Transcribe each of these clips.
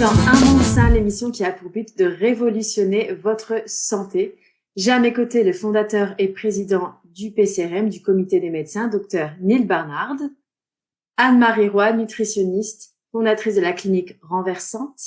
dans Un monde sain, l'émission qui a pour but de révolutionner votre santé. J'ai à mes côtés le fondateur et président du PCRM, du Comité des médecins, Dr Neil Barnard, Anne-Marie Roy, nutritionniste, fondatrice de la clinique Renversante,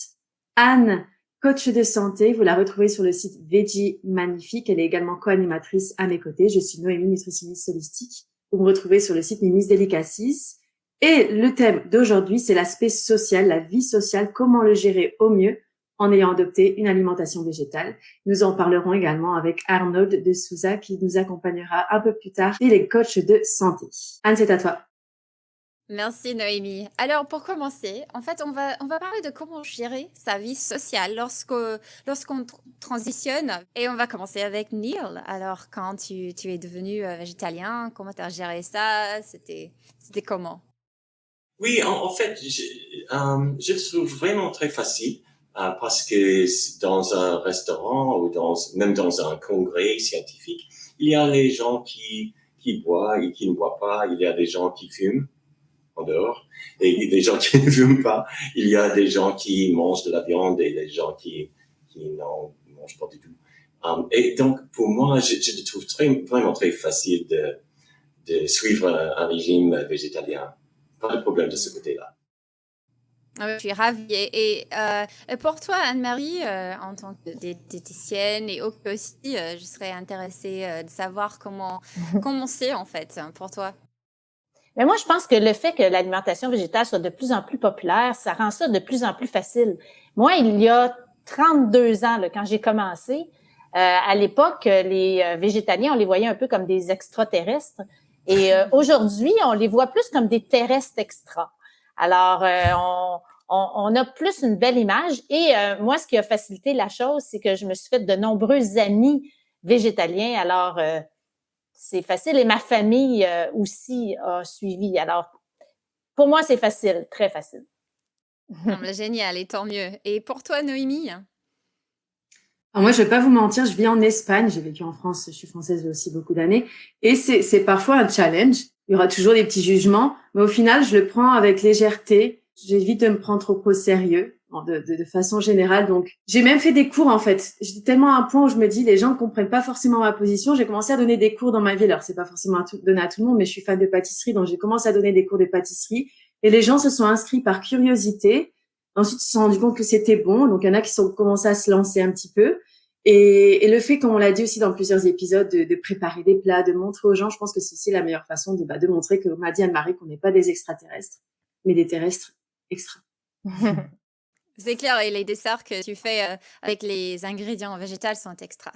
Anne, coach de santé, vous la retrouvez sur le site Veggie Magnifique, elle est également co-animatrice à mes côtés. Je suis Noémie, nutritionniste holistique, vous me retrouvez sur le site Mimi's Delicacies. Et le thème d'aujourd'hui, c'est l'aspect social, la vie sociale, comment le gérer au mieux en ayant adopté une alimentation végétale. Nous en parlerons également avec Arnold de Souza qui nous accompagnera un peu plus tard. Il est coach de santé. Anne, c'est à toi. Merci Noémie. Alors pour commencer, en fait, on va parler de comment gérer sa vie sociale lorsqu'on transitionne. Et on va commencer avec Neil. Alors quand tu es devenu végétalien, comment tu as géré ça? C'était comment? Oui, en fait, je le trouve vraiment très facile parce que dans un restaurant ou même dans un congrès scientifique, il y a les gens qui boivent et qui ne boivent pas, il y a des gens qui fument en dehors et des gens qui ne fument pas, il y a des gens qui mangent de la viande et des gens qui n'en mangent pas du tout. Et donc, pour moi, je le trouve vraiment très facile de suivre un régime végétalien. Pas de problème de ce côté-là. Je suis ravie. Et pour toi, Anne-Marie, en tant que diététicienne et aussi, je serais intéressée de savoir comment c'est en fait pour toi. Mais moi, je pense que le fait que l'alimentation végétale soit de plus en plus populaire, ça rend ça de plus en plus facile. Moi, il y a 32 ans, là, quand j'ai commencé, à l'époque, les végétaliens, on les voyait un peu comme des extraterrestres. Et aujourd'hui, on les voit plus comme des terrestres extra. Alors, on a plus une belle image. Et moi, ce qui a facilité la chose, c'est que je me suis fait de nombreux amis végétaliens. Alors, c'est facile. Et ma famille aussi a suivi. Alors, pour moi, c'est facile, très facile. Génial, et tant mieux. Et pour toi, Noémie? Alors moi, je vais pas vous mentir, je vis en Espagne, j'ai vécu en France, je suis française aussi beaucoup d'années, et c'est parfois un challenge. Il y aura toujours des petits jugements, mais au final, je le prends avec légèreté. J'évite de me prendre trop au sérieux, de façon générale. Donc, j'ai même fait des cours, en fait. J'étais tellement à un point où je me dis, les gens ne comprennent pas forcément ma position. J'ai commencé à donner des cours dans ma vie. Alors, c'est pas forcément donné à tout le monde, mais je suis fan de pâtisserie, donc j'ai commencé à donner des cours de pâtisserie. Et les gens se sont inscrits par curiosité. Ensuite, ils se sont rendus compte que c'était bon. Donc, il y en a qui sont commencé à se lancer un petit peu. Et le fait, comme on l'a dit aussi dans plusieurs épisodes, de préparer des plats, de montrer aux gens, je pense que c'est aussi la meilleure façon de montrer, comme m'a dit Anne-Marie, qu'on n'est pas des extraterrestres, mais des terrestres extra. C'est clair, et les desserts que tu fais avec les ingrédients végétaux sont extra.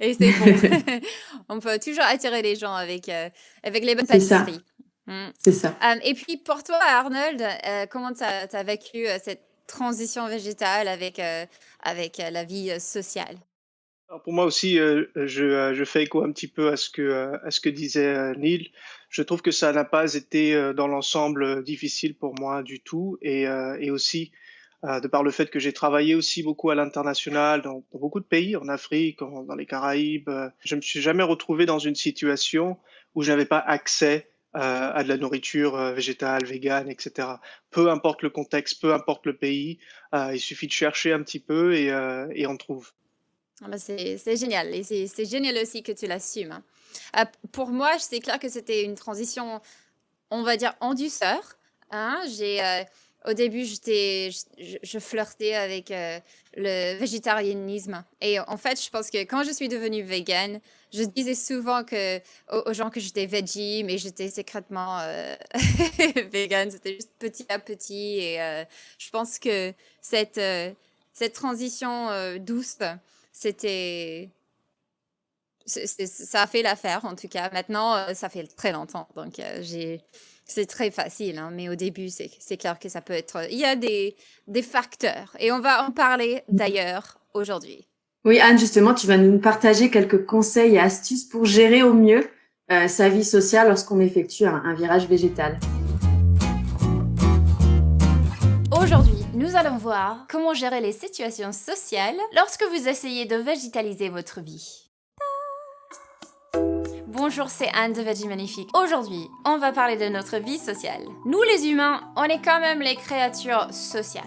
Et c'est bon. On peut toujours attirer les gens avec les bonnes pâtisseries. C'est ça. Et puis pour toi, Arnold, comment tu as vécu cette transition végétale avec la vie sociale? Alors pour moi aussi, je fais écho un petit peu à ce que disait Neil. Je trouve que ça n'a pas été dans l'ensemble difficile pour moi du tout, et aussi de par le fait que j'ai travaillé aussi beaucoup à l'international dans beaucoup de pays, en Afrique, dans les Caraïbes. Je me suis jamais retrouvé dans une situation où je n'avais pas accès à de la nourriture végétale, végane, etc. Peu importe le contexte, peu importe le pays, il suffit de chercher un petit peu et on trouve. Ah bah c'est génial, et c'est génial aussi que tu l'assumes. Pour moi, c'est clair que c'était une transition, on va dire, en douceur. Hein. Au début, je flirtais avec le végétarianisme. Et en fait, je pense que quand je suis devenue végane, je disais souvent aux gens que j'étais veggie, mais j'étais secrètement végane. C'était juste petit à petit. Et je pense que cette transition douce, ça a fait l'affaire, en tout cas. Maintenant, ça fait très longtemps. Donc, c'est très facile, hein, mais au début, c'est clair que ça peut être... Il y a des facteurs, et on va en parler d'ailleurs aujourd'hui. Oui, Anne, justement, tu vas nous partager quelques conseils et astuces pour gérer au mieux sa vie sociale lorsqu'on effectue un virage végétal. Aujourd'hui, nous allons voir comment gérer les situations sociales lorsque vous essayez de végétaliser votre vie. Bonjour, c'est Anne de Veggie Magnifique. Aujourd'hui, on va parler de notre vie sociale. Nous les humains, on est quand même les créatures sociales.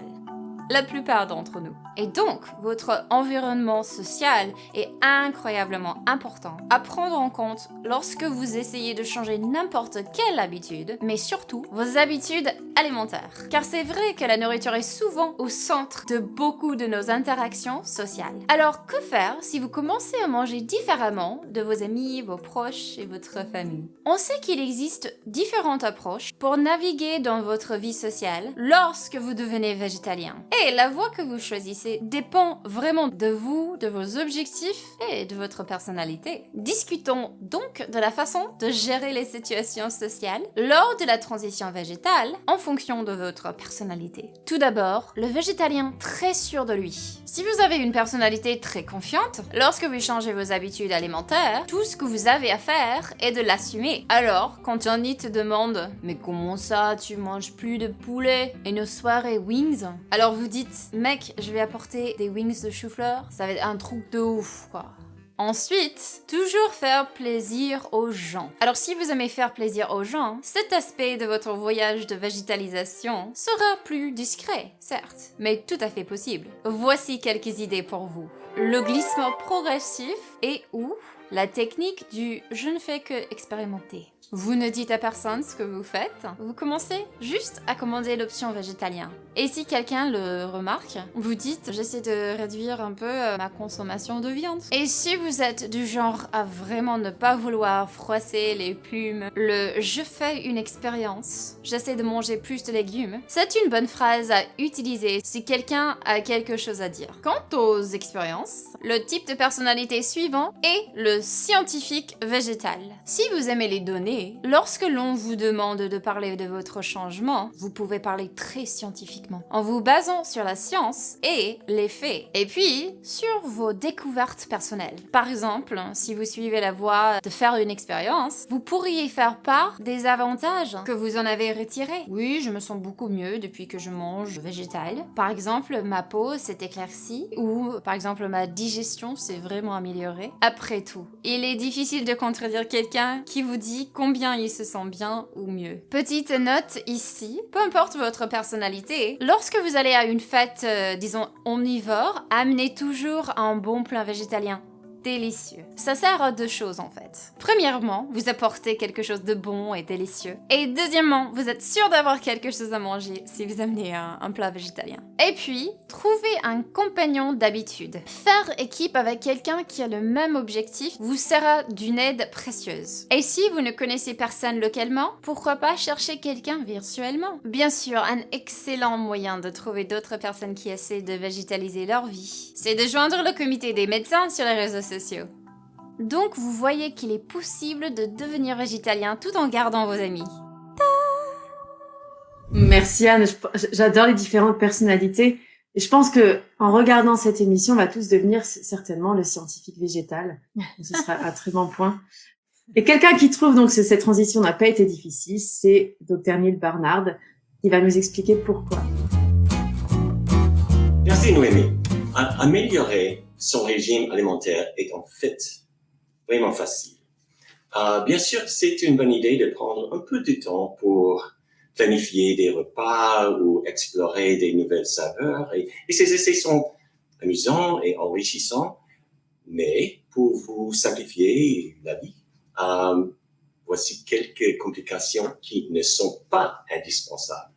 la plupart d'entre nous. Et donc, votre environnement social est incroyablement important à prendre en compte lorsque vous essayez de changer n'importe quelle habitude, mais surtout vos habitudes alimentaires. Car c'est vrai que la nourriture est souvent au centre de beaucoup de nos interactions sociales. Alors, que faire si vous commencez à manger différemment de vos amis, vos proches et votre famille? On sait qu'il existe différentes approches pour naviguer dans votre vie sociale lorsque vous devenez végétalien. Et la voie que vous choisissez dépend vraiment de vous, de vos objectifs et de votre personnalité. Discutons donc de la façon de gérer les situations sociales lors de la transition végétale en fonction de votre personnalité. Tout d'abord, le végétalien très sûr de lui. Si vous avez une personnalité très confiante, lorsque vous changez vos habitudes alimentaires, tout ce que vous avez à faire est de l'assumer. Alors, quand un nid te demande « Mais comment ça, tu manges plus de poulet et nos soirées wings ?» Alors vous dites « Mec, je vais apporter des wings de chou-fleur, ça va être un truc de ouf, quoi. » Ensuite, toujours faire plaisir aux gens. Alors si vous aimez faire plaisir aux gens, cet aspect de votre voyage de végétalisation sera plus discret, certes, mais tout à fait possible. Voici quelques idées pour vous. Le glissement progressif et ou la technique du « je ne fais que expérimenter ». Vous ne dites à personne ce que vous faites, vous commencez juste à commander l'option végétalien. Et si quelqu'un le remarque, vous dites « j'essaie de réduire un peu ma consommation de viande ». Et si vous êtes du genre à vraiment ne pas vouloir froisser les plumes, le « je fais une expérience, j'essaie de manger plus de légumes », c'est une bonne phrase à utiliser si quelqu'un a quelque chose à dire. Quant aux expériences, le type de personnalité suivant est le scientifique végétal. Si vous aimez les données, lorsque l'on vous demande de parler de votre changement, vous pouvez parler très scientifiquement, en vous basant sur la science et les faits, et puis sur vos découvertes personnelles. Par exemple, si vous suivez la voie de faire une expérience, vous pourriez faire part des avantages que vous en avez retirés. Oui, je me sens beaucoup mieux depuis que je mange végétal. Par exemple, ma peau s'est éclaircie, ou par exemple, ma digestion s'est vraiment améliorée. Après tout, il est difficile de contredire quelqu'un qui vous dit combien il se sent bien ou mieux. Petite note ici, peu importe votre personnalité, lorsque vous allez à une fête, disons omnivore, amenez toujours un bon plat végétalien. Délicieux. Ça sert à deux choses en fait. Premièrement, vous apportez quelque chose de bon et délicieux. Et deuxièmement, vous êtes sûr d'avoir quelque chose à manger si vous amenez un plat végétalien. Et puis, trouvez un compagnon d'habitude. Faire équipe avec quelqu'un qui a le même objectif vous sera d'une aide précieuse. Et si vous ne connaissez personne localement, pourquoi pas chercher quelqu'un virtuellement? Bien sûr, un excellent moyen de trouver d'autres personnes qui essaient de végétaliser leur vie, c'est de joindre le comité des médecins sur les réseaux sociaux. Donc vous voyez qu'il est possible de devenir végétalien tout en gardant vos amis. Merci Anne, j'adore les différentes personnalités et je pense que en regardant cette émission, on va tous devenir certainement le scientifique végétal. Ce sera un très bon point. Et quelqu'un qui trouve donc que cette transition n'a pas été difficile, c'est Dr Neil Barnard qui va nous expliquer pourquoi. Merci Noémie. Améliorer son régime alimentaire est en fait vraiment facile. Bien sûr, c'est une bonne idée de prendre un peu de temps pour planifier des repas ou explorer des nouvelles saveurs. Et ces essais sont amusants et enrichissants, mais pour vous simplifier la vie, voici quelques complications qui ne sont pas indispensables.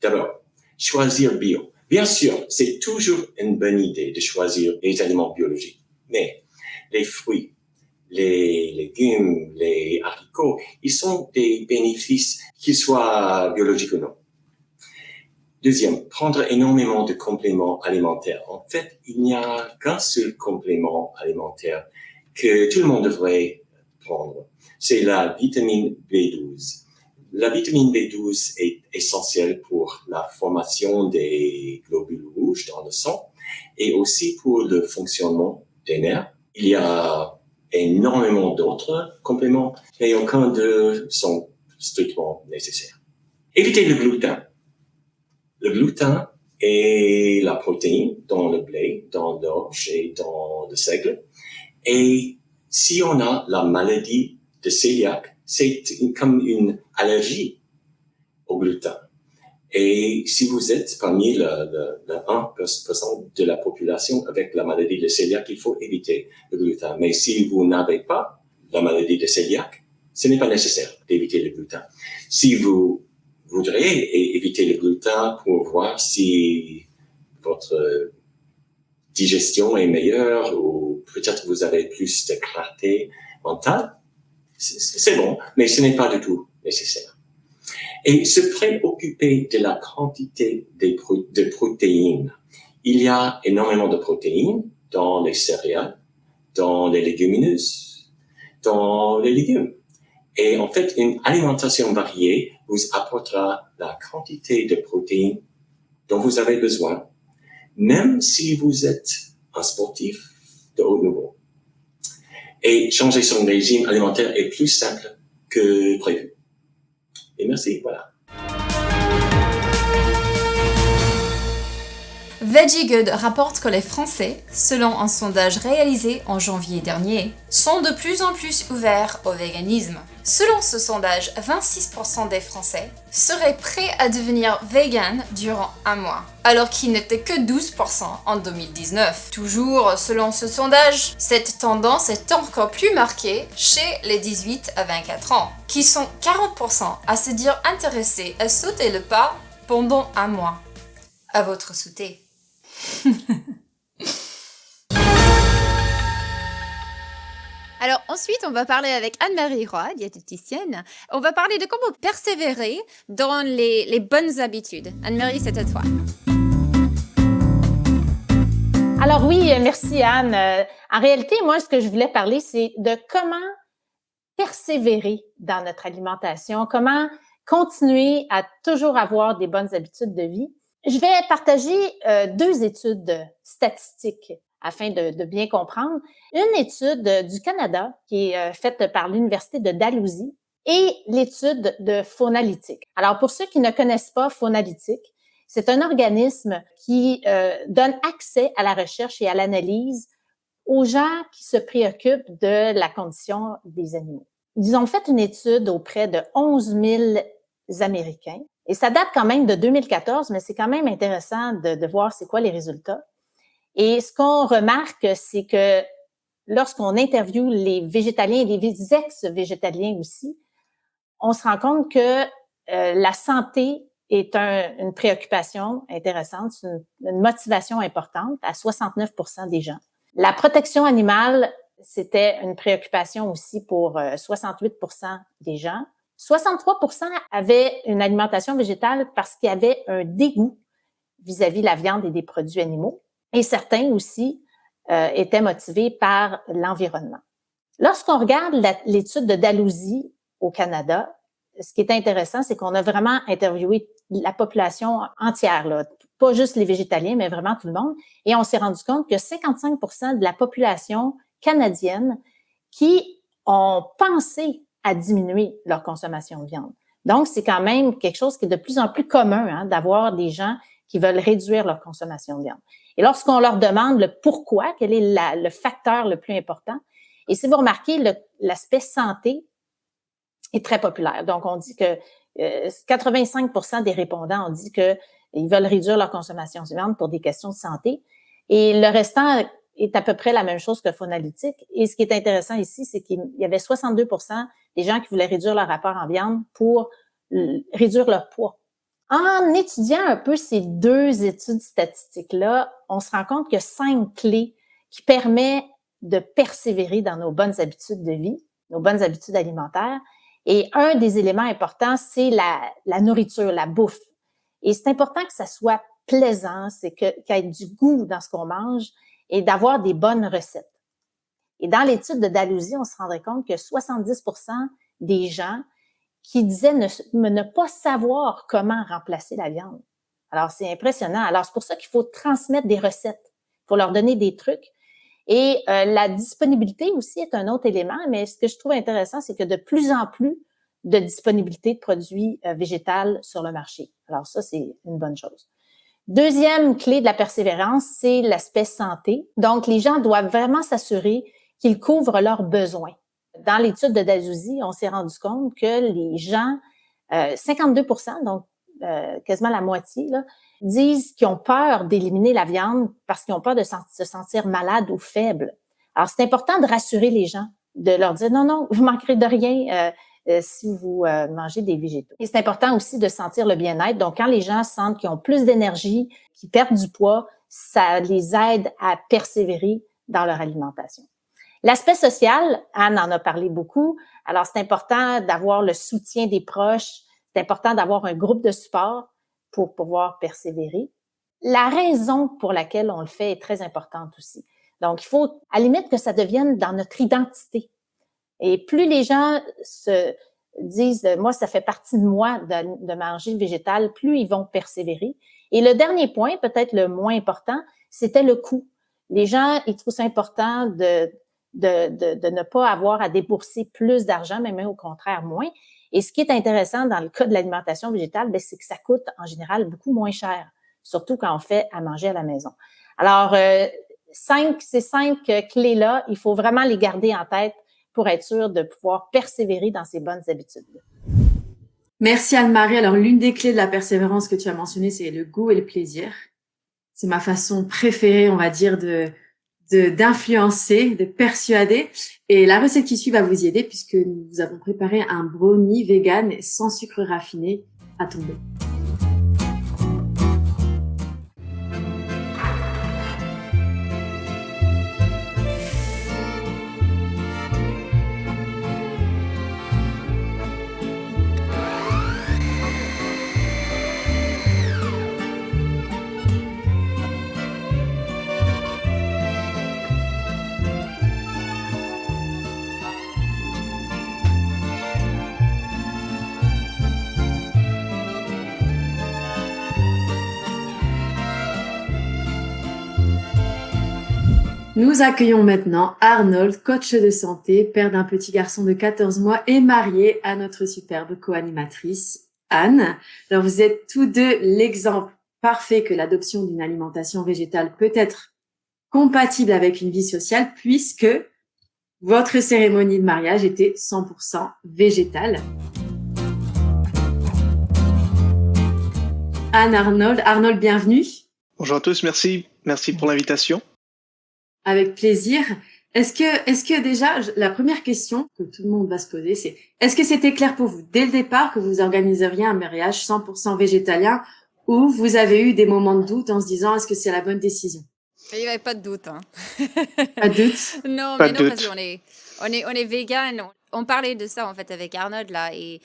D'abord, choisir bio. Bien sûr, c'est toujours une bonne idée de choisir les aliments biologiques, mais les fruits, les légumes, les haricots, ils ont des bénéfices, qu'ils soient biologiques ou non. Deuxième, prendre énormément de compléments alimentaires. En fait, il n'y a qu'un seul complément alimentaire que tout le monde devrait prendre. C'est la vitamine B12. La vitamine B12 est essentielle pour la formation des globules rouges dans le sang et aussi pour le fonctionnement des nerfs. Il y a énormément d'autres compléments, mais aucun d'eux sont strictement nécessaires. Évitez le gluten. Le gluten est la protéine dans le blé, dans l'orge et dans le seigle. Et si on a la maladie de cœliaque, c'est comme une allergie au gluten. Et si vous êtes parmi le 1% de la population avec la maladie de cœliaque, il faut éviter le gluten. Mais si vous n'avez pas la maladie de cœliaque, ce n'est pas nécessaire d'éviter le gluten. Si vous voudriez éviter le gluten pour voir si votre digestion est meilleure ou peut-être vous avez plus de clarté mentale, c'est bon, mais ce n'est pas du tout nécessaire. Et se préoccuper de la quantité de protéines. Il y a énormément de protéines dans les céréales, dans les légumineuses, dans les légumes. Et en fait, une alimentation variée vous apportera la quantité de protéines dont vous avez besoin, même si vous êtes un sportif de haut niveau. Et changer son régime alimentaire est plus simple que prévu. Et merci, voilà. VeggieGood rapporte que les Français, selon un sondage réalisé en janvier dernier, sont de plus en plus ouverts au véganisme. Selon ce sondage, 26% des Français seraient prêts à devenir vegan durant un mois, alors qu'ils n'étaient que 12% en 2019. Toujours selon ce sondage, cette tendance est encore plus marquée chez les 18 à 24 ans, qui sont 40% à se dire intéressés à sauter le pas pendant un mois. À votre sauté. Alors ensuite, on va parler avec Anne-Marie Roy, diététicienne. On va parler de comment persévérer dans les bonnes habitudes. Anne-Marie, c'est à toi. Alors oui, merci Anne. En réalité, moi, ce que je voulais parler, c'est de comment persévérer dans notre alimentation, comment continuer à toujours avoir des bonnes habitudes de vie. Je vais partager 2 études statistiques afin de bien comprendre. Une étude du Canada qui est faite par l'Université de Dalhousie et l'étude de Phonalytic. Alors, pour ceux qui ne connaissent pas Phonalytic, c'est un organisme qui donne accès à la recherche et à l'analyse aux gens qui se préoccupent de la condition des animaux. Ils ont fait une étude auprès de 11 000 Américains. Et ça date quand même de 2014, mais c'est quand même intéressant de voir c'est quoi les résultats. Et ce qu'on remarque, c'est que lorsqu'on interviewe les végétaliens et les ex-végétaliens aussi, on se rend compte que la santé est une préoccupation intéressante, c'est une motivation importante à 69% des gens. La protection animale, c'était une préoccupation aussi pour 68% des gens. 63% avaient une alimentation végétale parce qu'il y avait un dégoût vis-à-vis de la viande et des produits animaux. Et certains aussi étaient motivés par l'environnement. Lorsqu'on regarde l'étude de Dalhousie au Canada, ce qui est intéressant, c'est qu'on a vraiment interviewé la population entière, là, pas juste les végétaliens, mais vraiment tout le monde. Et on s'est rendu compte que 55% de la population canadienne qui ont pensé à diminuer leur consommation de viande. Donc, c'est quand même quelque chose qui est de plus en plus commun, d'avoir des gens qui veulent réduire leur consommation de viande. Et lorsqu'on leur demande le pourquoi, quel est le facteur le plus important, et si vous remarquez, l'aspect santé est très populaire. Donc, on dit que 85% des répondants ont dit qu'ils veulent réduire leur consommation de viande pour des questions de santé. Et le restant est à peu près la même chose que Phonalytic. Et ce qui est intéressant ici, c'est qu'il y avait 62% des gens qui voulaient réduire leur apport en viande pour réduire leur poids. En étudiant un peu ces 2 études statistiques-là, on se rend compte qu'il y a 5 clés qui permettent de persévérer dans nos bonnes habitudes de vie, nos bonnes habitudes alimentaires. Et un des éléments importants, c'est la nourriture, la bouffe. Et c'est important que ça soit plaisant, c'est qu'il y ait du goût dans ce qu'on mange et d'avoir des bonnes recettes. Et dans l'étude de Dalhousie, on se rendrait compte que 70% des gens qui disaient ne pas savoir comment remplacer la viande. Alors, c'est impressionnant. Alors, c'est pour ça qu'il faut transmettre des recettes. Il faut leur donner des trucs. Et la disponibilité aussi est un autre élément, mais ce que je trouve intéressant, c'est que de plus en plus de disponibilité de produits végétaux sur le marché. Alors ça, c'est une bonne chose. Deuxième clé de la persévérance, c'est l'aspect santé. Donc, les gens doivent vraiment s'assurer qu'ils couvrent leurs besoins. Dans l'étude de Dalhousie, on s'est rendu compte que les gens, 52%, donc quasiment la moitié, là, disent qu'ils ont peur d'éliminer la viande parce qu'ils ont peur de se sentir malades ou faibles. Alors, c'est important de rassurer les gens, de leur dire non, vous manquerez de rien si vous mangez des végétaux. Et c'est important aussi de sentir le bien-être. Donc, quand les gens sentent qu'ils ont plus d'énergie, qu'ils perdent du poids, ça les aide à persévérer dans leur alimentation. L'aspect social, Anne en a parlé beaucoup. Alors, c'est important d'avoir le soutien des proches. C'est important d'avoir un groupe de support pour pouvoir persévérer. La raison pour laquelle on le fait est très importante aussi. Donc, il faut, à la limite, que ça devienne dans notre identité. Et plus les gens se disent, moi, ça fait partie de moi de manger végétal, plus ils vont persévérer. Et le dernier point, peut-être le moins important, c'était le coût. Les gens, ils trouvent ça important de ne pas avoir à débourser plus d'argent, mais même au contraire moins. Et ce qui est intéressant dans le cas de l'alimentation végétale, c'est que ça coûte en général beaucoup moins cher, surtout quand on fait à manger à la maison. Alors, ces 5 clés-là, il faut vraiment les garder en tête pour être sûr de pouvoir persévérer dans ces bonnes habitudes. Merci Anne-Marie. Alors, l'une des clés de la persévérance que tu as mentionné, c'est le goût et le plaisir. C'est ma façon préférée, on va dire, d'influencer, de persuader. Et la recette qui suit va vous y aider puisque nous vous avons préparé un brownie vegan sans sucre raffiné à tomber. Nous accueillons maintenant Arnold, coach de santé, père d'un petit garçon de 14 mois et marié à notre superbe co-animatrice Anne. Alors vous êtes tous deux l'exemple parfait que l'adoption d'une alimentation végétale peut être compatible avec une vie sociale puisque votre cérémonie de mariage était 100% végétale. Anne, Arnold, bienvenue. Bonjour à tous, merci pour l'invitation. Avec plaisir. Est-ce que déjà, la première question que tout le monde va se poser, c'est est-ce que c'était clair pour vous dès le départ que vous organiseriez un mariage 100% végétalien ou vous avez eu des moments de doute en se disant est-ce que c'est la bonne décision? Il n'y avait pas de doute. Hein. Pas de doute? Non, Pas mais de non, doute. parce qu'on est vegan. On parlait de ça en fait avec Arnold là. Et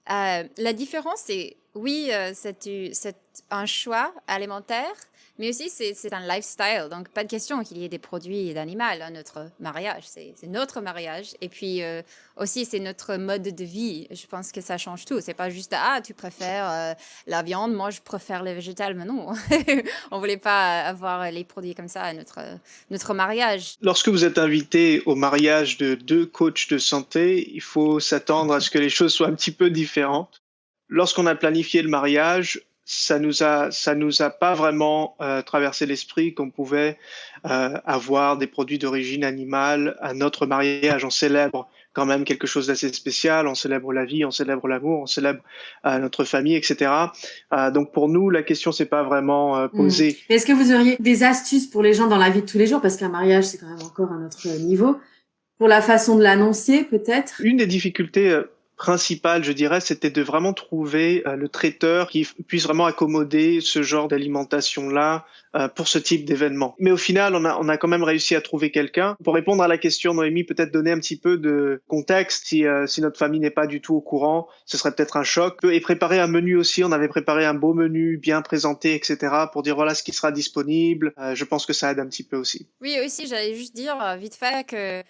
la différence, c'est oui, c'est un choix alimentaire, mais aussi c'est un lifestyle. Donc, pas de question qu'il y ait des produits d'animal à notre mariage. C'est notre mariage. Et puis aussi, c'est notre mode de vie. Je pense que ça change tout. C'est pas juste, ah, tu préfères la viande, moi je préfère le végétal. Mais non, on voulait pas avoir les produits comme ça à notre mariage. Lorsque vous êtes invité au mariage de 2 coachs de santé, il faut s'attendre à ce que les choses soient un petit peu différentes. Lorsqu'on a planifié le mariage, ça nous a pas vraiment traversé l'esprit qu'on pouvait avoir des produits d'origine animale à notre mariage. On célèbre quand même quelque chose d'assez spécial, on célèbre la vie, on célèbre l'amour, on célèbre notre famille, etc. Donc pour nous, la question s'est pas vraiment posée. Est-ce que vous auriez des astuces pour les gens dans la vie de tous les jours, parce qu'un mariage, c'est quand même encore un autre niveau, pour la façon de l'annoncer, peut-être? Une des difficultés principale, je dirais, c'était de vraiment trouver le traiteur qui puisse vraiment accommoder ce genre d'alimentation-là pour ce type d'événement. Mais au final, on a quand même réussi à trouver quelqu'un. Pour répondre à la question, Noémie, peut-être donner un petit peu de contexte si notre famille n'est pas du tout au courant, ce serait peut-être un choc. Et préparer un menu aussi, on avait préparé un beau menu bien présenté, etc. pour dire voilà ce qui sera disponible. Je pense que ça aide un petit peu aussi. Oui, aussi, j'allais juste dire vite fait que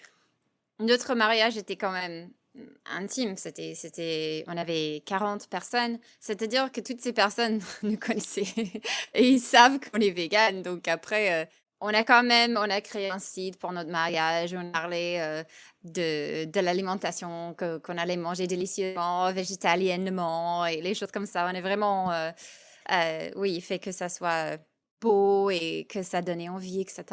notre mariage était quand même intime. On avait 40 personnes. C'est-à-dire que toutes ces personnes nous connaissaient et ils savent qu'on est vegan. Donc après, on a créé un site pour notre mariage. On parlait de l'alimentation, qu'on allait manger délicieusement, végétaliennement et les choses comme ça. On est vraiment, oui, fait que ça soit beau et que ça donnait envie, etc.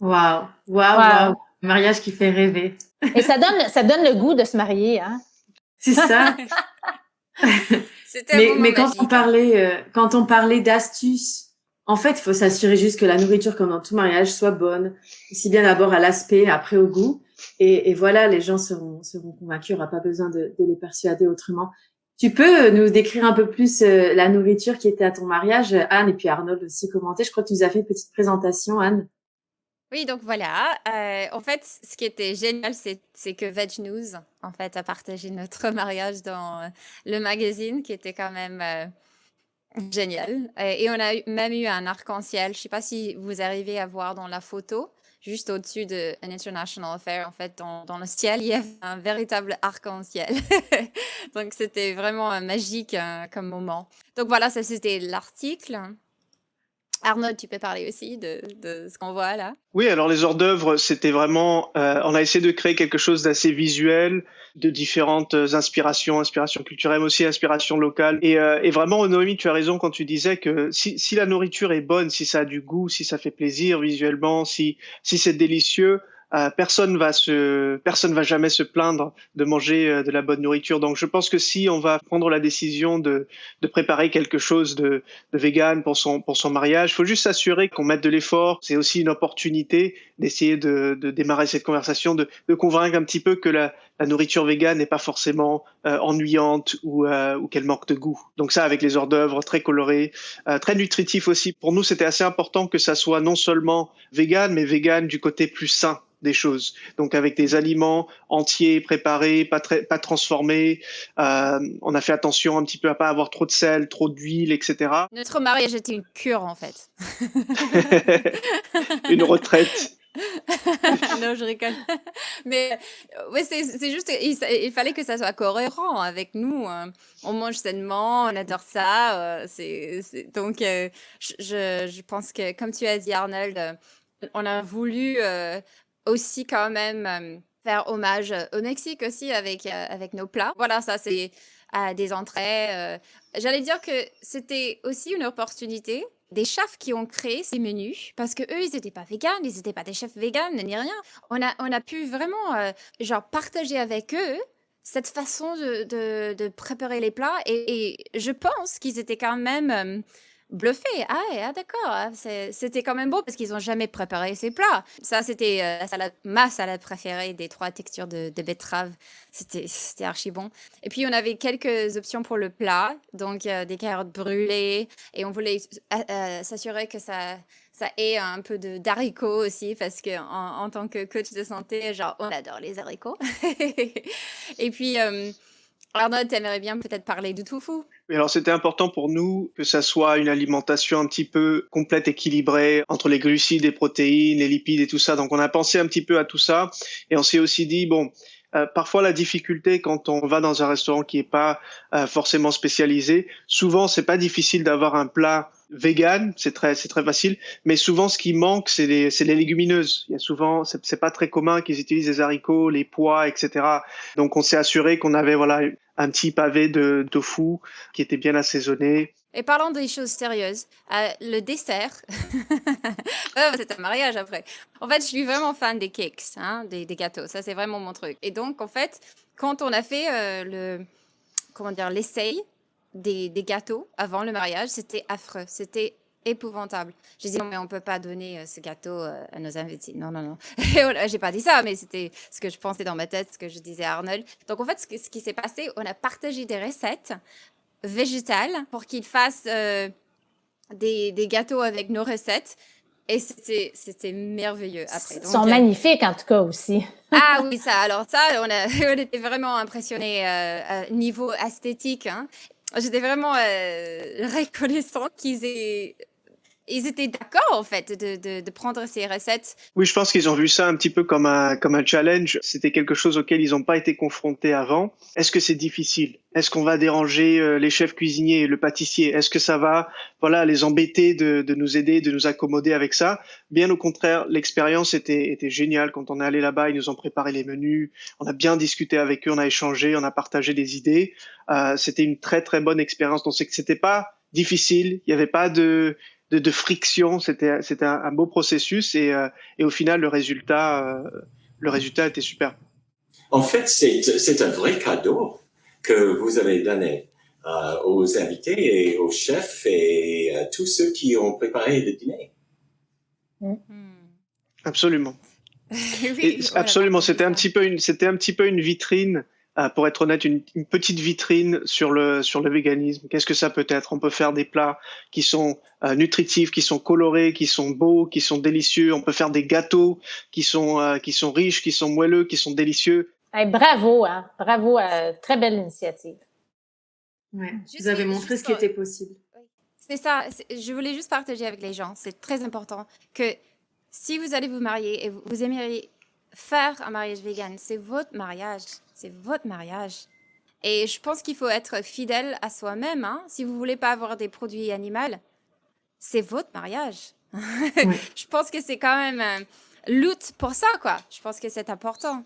Waouh, waouh, Wow. waouh. Mariage qui fait rêver. Et ça donne le goût de se marier, hein? C'est ça. C'était un Mais, moment mais magique. Hein. quand on parlait d'astuces, en fait, il faut s'assurer juste que la nourriture, comme dans tout mariage, soit bonne, aussi bien d'abord à l'aspect, après au goût. Et voilà, les gens seront convaincus, il n'y aura pas besoin de les persuader autrement. Tu peux nous décrire un peu plus la nourriture qui était à ton mariage, Anne, et puis Arnold aussi commenter. Je crois que tu nous as fait une petite présentation, Anne. Oui, donc voilà. En fait, ce qui était génial, c'est que Veg News, en fait, a partagé notre mariage dans le magazine, qui était quand même génial. Et on a même eu un arc-en-ciel. Je ne sais pas si vous arrivez à voir dans la photo, juste au-dessus de An International Affair, en fait, dans le ciel, il y avait un véritable arc-en-ciel. Donc, c'était vraiment magique comme moment. Donc voilà, ça c'était l'article. Arnold, tu peux parler aussi de ce qu'on voit là. Oui, alors les hors d'œuvre, c'était vraiment, on a essayé de créer quelque chose d'assez visuel, de différentes inspirations culturelles, mais aussi inspirations locales. Et vraiment, Noémie, tu as raison quand tu disais que si la nourriture est bonne, si ça a du goût, si ça fait plaisir visuellement, si c'est délicieux, personne va jamais se plaindre de manger de la bonne nourriture. Donc, je pense que si on va prendre la décision de préparer quelque chose de vegan pour son mariage, il faut juste s'assurer qu'on mette de l'effort. C'est aussi une opportunité d'essayer de démarrer cette conversation, de convaincre un petit peu que la nourriture végane n'est pas forcément ennuyante ou qu'elle manque de goût. Donc ça, avec les hors d'œuvre très colorés, très nutritifs aussi. Pour nous, c'était assez important que ça soit non seulement vegan, mais vegan du côté plus sain des choses. Donc avec des aliments entiers, préparés, pas transformés. On a fait attention un petit peu à pas avoir trop de sel, trop d'huile, etc. Notre mariage était une cure en fait. Une retraite. Non, je rigole. Mais ouais, c'est juste, il fallait que ça soit cohérent avec nous. On mange sainement, on adore ça. Donc, je pense que, comme tu as dit, Arnold, on a voulu aussi quand même faire hommage au Mexique aussi avec nos plats. Voilà, ça c'est des entrées. J'allais dire que c'était aussi une opportunité des chefs qui ont créé ces menus parce que eux ils n'étaient pas véganes, ils n'étaient pas des chefs véganes ni rien. On a pu vraiment genre partager avec eux cette façon de préparer les plats et je pense qu'ils étaient quand même bluffés. Ah d'accord, ah, c'était quand même beau parce qu'ils n'ont jamais préparé ces plats. Ça c'était ma salade préférée des 3 textures de betterave. C'était archi bon. Et puis on avait quelques options pour le plat, donc des carottes brûlées et on voulait s'assurer que ça ait un peu d'haricots aussi parce que en tant que coach de santé, genre on adore les haricots. Et puis Arnaud, t'aimerais bien peut-être parler du tofu? Et alors, c'était important pour nous que ça soit une alimentation un petit peu complète, équilibrée entre les glucides, les protéines, les lipides et tout ça. Donc, on a pensé un petit peu à tout ça et on s'est aussi dit, bon, parfois la difficulté quand on va dans un restaurant qui est pas forcément spécialisé, souvent c'est pas difficile d'avoir un plat vegan, c'est très facile, mais souvent ce qui manque c'est les légumineuses. Il y a souvent c'est pas très commun qu'ils utilisent les haricots, les pois, etc. Donc on s'est assuré qu'on avait voilà un petit pavé de tofu qui était bien assaisonné. Et parlons des choses sérieuses, le dessert, c'est un mariage après. En fait, je suis vraiment fan des cakes, hein, des gâteaux. Ça, c'est vraiment mon truc. Et donc, en fait, quand on a fait l'essai des gâteaux avant le mariage, c'était affreux. C'était épouvantable. J'ai dit non, mais on peut pas donner ce gâteau à nos invités. Non, non, non. J'ai pas dit ça, mais c'était ce que je pensais dans ma tête, ce que je disais à Arnold. Donc, en fait, ce qui s'est passé, on a partagé des recettes végétales pour qu'ils fassent des gâteaux avec nos recettes. Et c'était merveilleux après. Ils sont magnifiques en tout cas aussi. Ah oui, ça. Alors ça, on était vraiment impressionnés niveau esthétique. Hein. J'étais vraiment reconnaissant ils étaient d'accord en fait de prendre ces recettes. Oui, je pense qu'ils ont vu ça un petit peu comme un challenge. C'était quelque chose auquel ils n'ont pas été confrontés avant. Est-ce que c'est difficile? Est-ce qu'on va déranger les chefs cuisiniers, le pâtissier? Est-ce que ça va les embêter de nous aider, de nous accommoder avec ça? Bien au contraire, l'expérience était géniale. Quand on est allé là-bas, ils nous ont préparé les menus. On a bien discuté avec eux, on a échangé, on a partagé des idées. C'était une très très bonne expérience. Donc c'était pas difficile. Il n'y avait pas de friction. C'était un beau processus et au final, le résultat était super. En fait, c'est un vrai cadeau que vous avez donné aux invités et aux chefs et à tous ceux qui ont préparé le dîner. Absolument. Oui, on a Absolument. partagé C'était un petit peu une vitrine, pour être honnête, une petite vitrine sur le véganisme. Qu'est-ce que ça peut être? On peut faire des plats qui sont nutritifs, qui sont colorés, qui sont beaux, qui sont délicieux. On peut faire des gâteaux qui sont riches, qui sont moelleux, qui sont délicieux. Hey, bravo, hein? Bravo, très belle initiative. Ouais. Juste- Vous avez montré ce qui était possible. C'est ça, je voulais juste partager avec les gens, c'est très important que si vous allez vous marier et vous aimeriez faire un mariage vegan, c'est votre mariage, c'est votre mariage. Et je pense qu'il faut être fidèle à soi-même, hein. Si vous voulez pas avoir des produits animaux, c'est votre mariage. Je pense que c'est quand même lutte pour ça, quoi. Je pense que c'est important.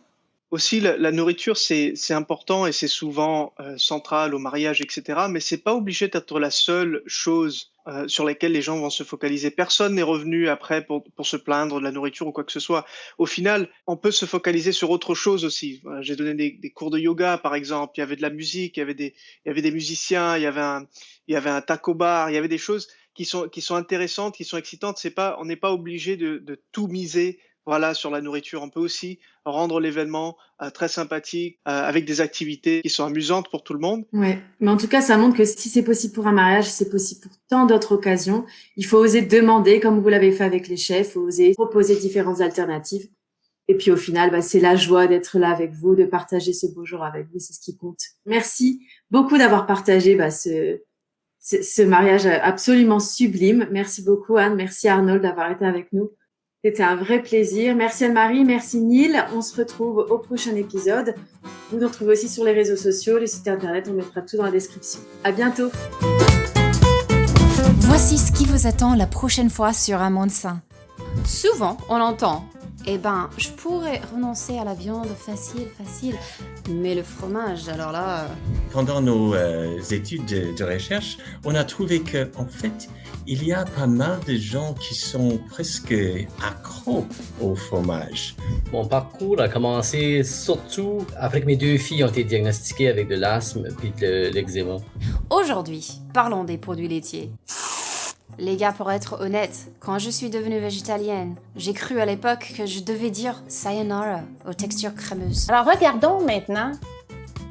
Aussi, la nourriture, c'est important et c'est souvent central au mariage, etc. Mais c'est pas obligé d'être la seule chose sur laquelle les gens vont se focaliser. Personne n'est revenu après pour se plaindre de la nourriture ou quoi que ce soit. Au final, on peut se focaliser sur autre chose aussi. J'ai donné des cours de yoga, par exemple. Il y avait de la musique, il y avait des musiciens, il y avait un taco bar, il y avait des choses qui sont intéressantes, qui sont excitantes. On n'est pas obligé de tout miser, voilà, sur la nourriture. On peut aussi rendre l'événement très sympathique, avec des activités qui sont amusantes pour tout le monde. Ouais, mais en tout cas, ça montre que si c'est possible pour un mariage, c'est possible pour tant d'autres occasions. Il faut oser demander, comme vous l'avez fait avec les chefs, oser proposer différentes alternatives. Et puis au final, c'est la joie d'être là avec vous, de partager ce beau jour avec vous, c'est ce qui compte. Merci beaucoup d'avoir partagé ce mariage absolument sublime. Merci beaucoup Anne, merci Arnold d'avoir été avec nous. C'était un vrai plaisir. Merci Anne-Marie, merci Neil. On se retrouve au prochain épisode. Vous nous retrouvez aussi sur les réseaux sociaux, les sites internet, on mettra tout dans la description. À bientôt. Voici ce qui vous attend la prochaine fois sur Un Monde Sain. Souvent, on entend « Eh ben, je pourrais renoncer à la viande facile, mais le fromage, alors là... » Pendant nos études de recherche, on a trouvé que, en fait, il y a pas mal de gens qui sont presque accros au fromage. Mon parcours a commencé surtout après que mes 2 filles ont été diagnostiquées avec de l'asthme et de l'eczéma. Aujourd'hui, parlons des produits laitiers. Les gars, pour être honnête, quand je suis devenue végétalienne, j'ai cru à l'époque que je devais dire sayonara aux textures crémeuses. Alors, regardons maintenant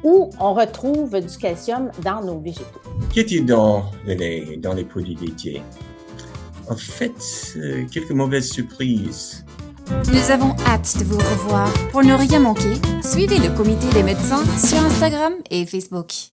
où on retrouve du calcium dans nos végétaux. Qu'y a-t-il dans le lait, dans les produits laitiers? En fait, quelques mauvaises surprises. Nous avons hâte de vous revoir. Pour ne rien manquer, suivez le comité des médecins sur Instagram et Facebook.